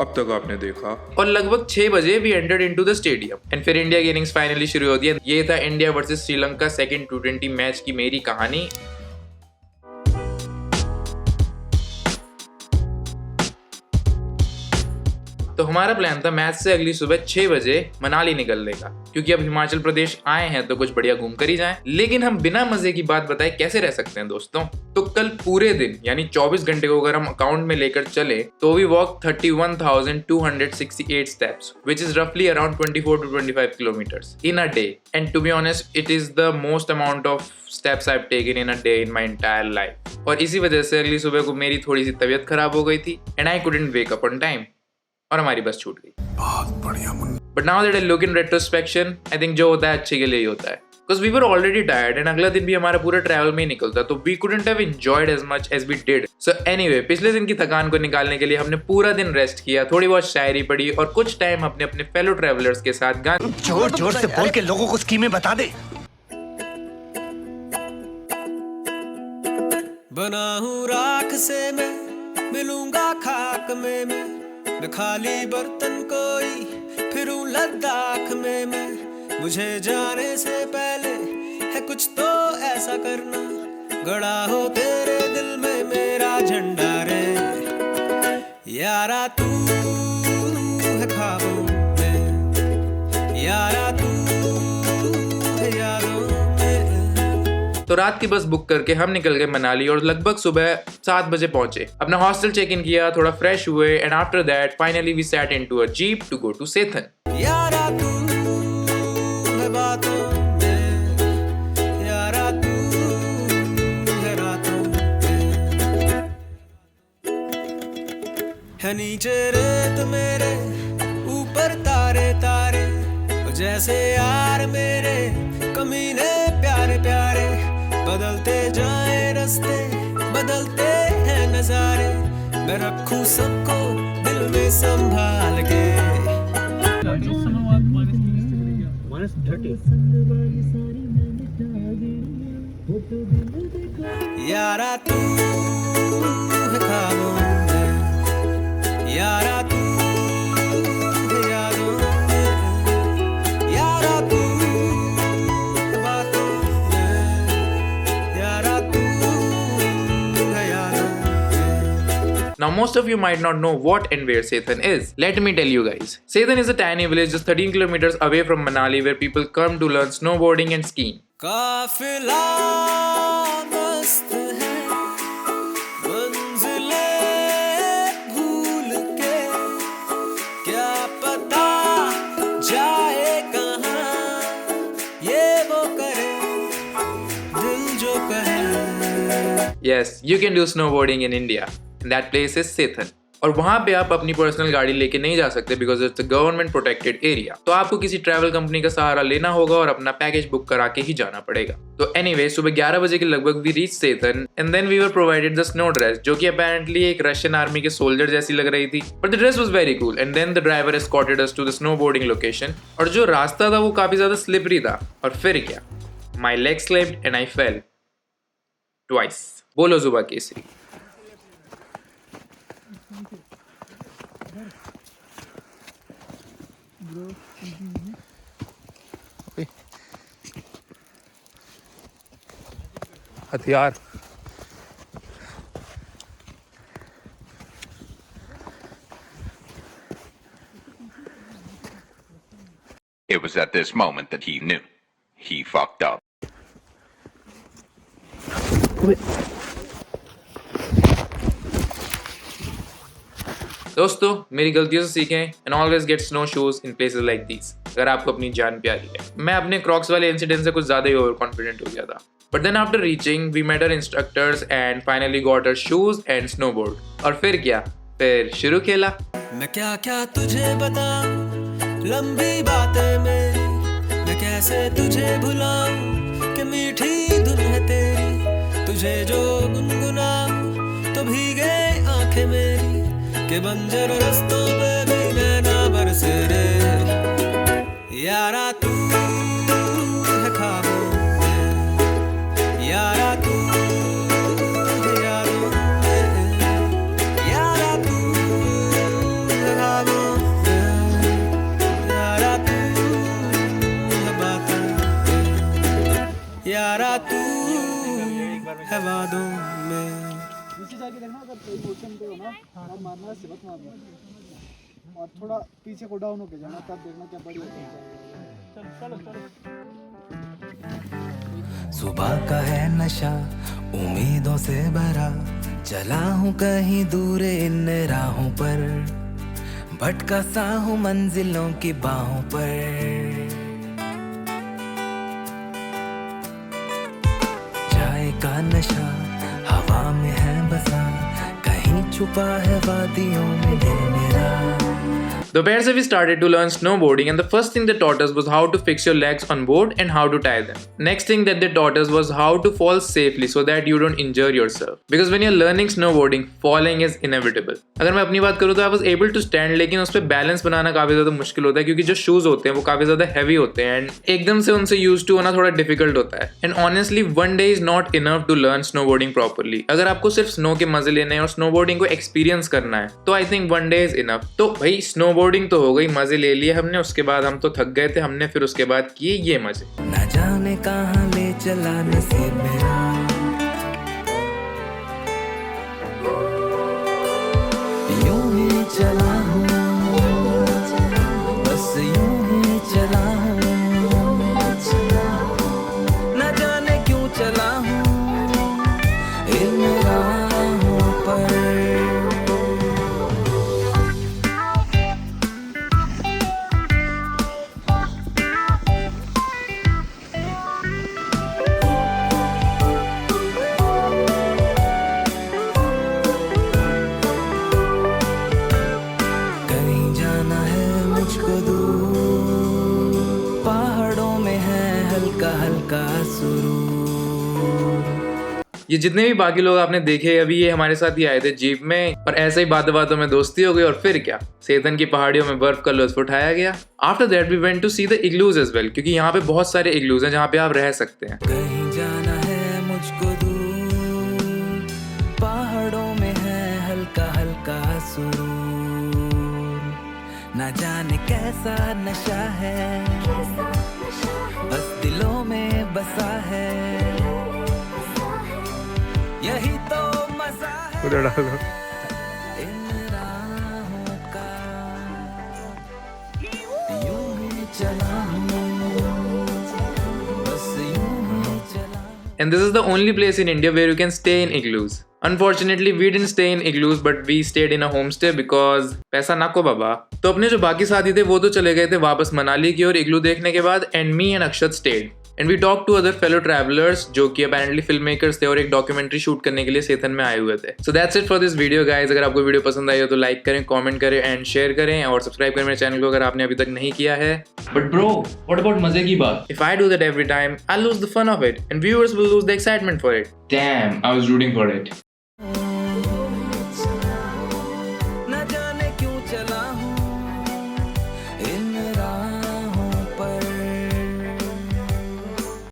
अब तक आपने देखा। और लगभग 6 बजे we entered into the stadium and फिर इंडिया की इनिंग्स फाइनली शुरू होती है। ये था India versus Sri Lanka second T20 match की मेरी कहानी। तो हमारा प्लान था मैच से अगली सुबह 6 बजे मनाली निकलने का, क्योंकि अब हिमाचल प्रदेश आए हैं तो कुछ बढ़िया घूम कर ही जाएं। लेकिन हम बिना मजे की बात बताए कैसे रह सकते हैं दोस्तों। तो कल पूरे दिन यानी 24 घंटे को अगर हम अकाउंट में लेकर चले तो we walk 31,268 steps which is रफली around 24 to 25 kilometres in a day. And to be honest it is the most amount of steps I have taken in a day in my entire life. और इसी वजह से अगली सुबह को मेरी थोड़ी सी तबीयत खराब हो गई थी and I couldn't wake up on time और हमारी बस छूट गई। बहुत बढ़िया Munna. But now that I look in retrospection I think जो होता है अच्छे के लिए ही होता है, because we were already tired and अगला दिन भी हमारा पूरा ट्रैवल में ही निकलता, तो we couldn't have enjoyed as much as we did. So anyway, पिछले दिन की थकान को निकालने के लिए हमने पूरा दिन रेस्ट किया, थोड़ी बहुत शायरी पढ़ी और कुछ टाइम अपने अपने फेलो ट्रैवलर्स के साथ गाने जोर जोर से बोल के लोगों को स्कीमें बता दे। बना हूँ राख से मैं, मिलूंगा खाक में मैं खाली बर्तन कोई फिरूं लद्दाख में मैं। मुझे जाने से पहले है कुछ तो ऐसा करना, गड़ा हो तेरे दिल में मेरा झंडा रे। यारा तू है ख्वाबों में, यारा तू है यारों में। तो रात की बस बुक करके हम निकल गए मनाली और लगभग सुबह 7 बजे पहुंचे। अपना हॉस्टल चेक इन किया, थोड़ा फ्रेश हुए and after that finally we sat into a jeep to go to Sethan. यारा तू है बातों में, यारा तू है रातों में। है नीचे रेत मेरे ऊपर तारे तारे, जैसे यार मेरे कमीने प्यारे प्यारे। बदलते जाए रास्ते बदलते हैं नजारे, मैं रखूं सबको दिल में संभाल के। यारा तू है ख्वाबों में, यारा तू है यारों में, यारा तू है बातों में, यारा तू है यारों में। Now most of you might not know what and where Sethan is. Let me tell you guys. Sethan is a tiny village just 13 kilometers away from Manali where people come to learn snowboarding and skiing. काफिला मस्त है, मंजिले भूल के, क्या पता जाए कहाँ, ये वो करे दिल जो कहे। Yes, you can do snowboarding in India. And that place is Sethan. और वहाँ पे आप अपनी पर्सनल गाड़ी लेके नहीं जा सकते because it's a government protected area. तो आपको किसी ट्रैवल कंपनी का सहारा लेना होगा और अपना पैकेज बुक करा के ही जाना पड़ेगा। तो एनीवे, सुबह 11 बजे के लगभग we reach Sethan and then we were provided the snow dress, जो कि अपेरेंटली एक रशियन आर्मी के सोल्जर जैसी लग रही थी, but the dress was very cool. And then the driver escorted us to the snowboarding location. और जो रास्ता था वो काफी ज्यादा स्लिपरी था और फिर क्या, my leg slipped and I fail twice. बोलो जुबा केसरी। हथियार। It was at this moment that he knew. He fucked up. दोस्तों, मेरी गलतियों से सीखें and always get snow shoes in places like these अगर आपको अपनी जान प्यारी है। मैं अपने क्रॉक्स वाले इंसिडेंट से कुछ ज्यादा ही ओवर कॉन्फिडेंट हो गया था, but then after reaching we met our instructors and finally got our shoes and snowboard. और फिर क्या, फिर शुरू खेला। मैं क्या क्या तुझे बताऊं, लंबी बातें मेरी, मैं कैसे तुझे भुलाऊं कि मीठी धुन है तेरी। तुझे जो गुनगुनाऊं तो भीगे आंखें मेरी, के बंजर रस्तों पे भी नैना बरसे रे। यारा तू है ख्वाबों में, यारा तू है यारों में, यारा तू है और मारना है, सिर्फ मारना और थोड़ा पीछे को डाउन होके जाना, तब देखना क्या बढ़िया। सुबह का है नशा उम्मीदों से भरा, चला हूँ कहीं दूर इन राहों पर, भटका सा हूँ मंजिलों की बाहों पर। चाय का नशा हवा में है बसा, कहीं छुपा है वादियों में दिल मेरा। दोपहर से we started to learn snowboarding and the first thing they taught us was how to fix your legs on board and how to tie them. Next thing that they taught us was how to fall safely so that you don't injure yourself. Because when you're learning snowboarding, falling is inevitable. अगर मैं अपनी बात करूँ तो I was able to stand, लेकिन उस पर balance बनाना काफी ज्यादा मुश्किल होता है क्योंकि जो शूज होते हैं वो काफी ज्यादा हैवी होते हैं एंड एकदम से उनसे यूज टू होना थोड़ा डिफिकल्ट होता है। And honestly one day is not enough to learn snowboarding properly. अगर आपको सिर्फ स्नो के मजे लेने हैं और स्नोबोर्डिंग को एक्सपीरियंस करना है तो I think one day is enough. तो भाई स्नोबोर्डिंग तो हो गई, मजे ले लिए हमने, उसके बाद हम तो थक गए थे, हमने फिर उसके बाद किए ये मजे। न जाने कहां ले चला नसीब मेरा, यूं ही चला हूं, बस यूं ही चला हूं, न जाने क्यों चला हूं इन राहों पर। पहाड़ों में है हल्का हल्का सुरूर। ये जितने भी बाकी लोग आपने देखे अभी ये हमारे साथ ही आए थे जीप में और ऐसे ही बातों बातों में दोस्ती हो गई और फिर क्या सेतन की पहाड़ियों में बर्फ का लुत्फ उठाया गया। After that we went to see the igloos as well क्योंकि यहाँ पे बहुत सारे इग्लूज हैं जहाँ पे आप रह सकते हैं। कहीं जाना है मुझको दूर, पहाड़ों में है हल्का हल्का सुरूर, न जाने कैसा नशा है बस दिलों में बसा है, यही तो मजा है इन राहों का। यूं ही चला हूं, बस यूं ही चला। And this is the only place in India where you can stay in igloos. Unfortunately, we didn't stay in igloos, but we stayed in a homestay because पैसा नाको बाबा। तो अपने जो बाकी साथी थे वो तो चले गए थे वापस मनाली की ओर इग्लू देखने के बाद, and me and Akshat stayed. And we talked to other fellow travelers जो कि apparently filmmakers थे और एक डॉक्यूमेंट्री शूट करने के लिए सेतन में आए हुए थे। So that's it for this video guys। अगर आपको वीडियो पसंद आई हो तो लाइक करें, कमेंट करें एंड शेयर करें और सब्सक्राइब करें मेरे चैनल को अगर आपने अभी तक नहीं किया है। But bro, what about मजे की बात? If I do that every time, I'll lose the fun of it and viewers will lose the excitement for it. Damn, I was rooting for it.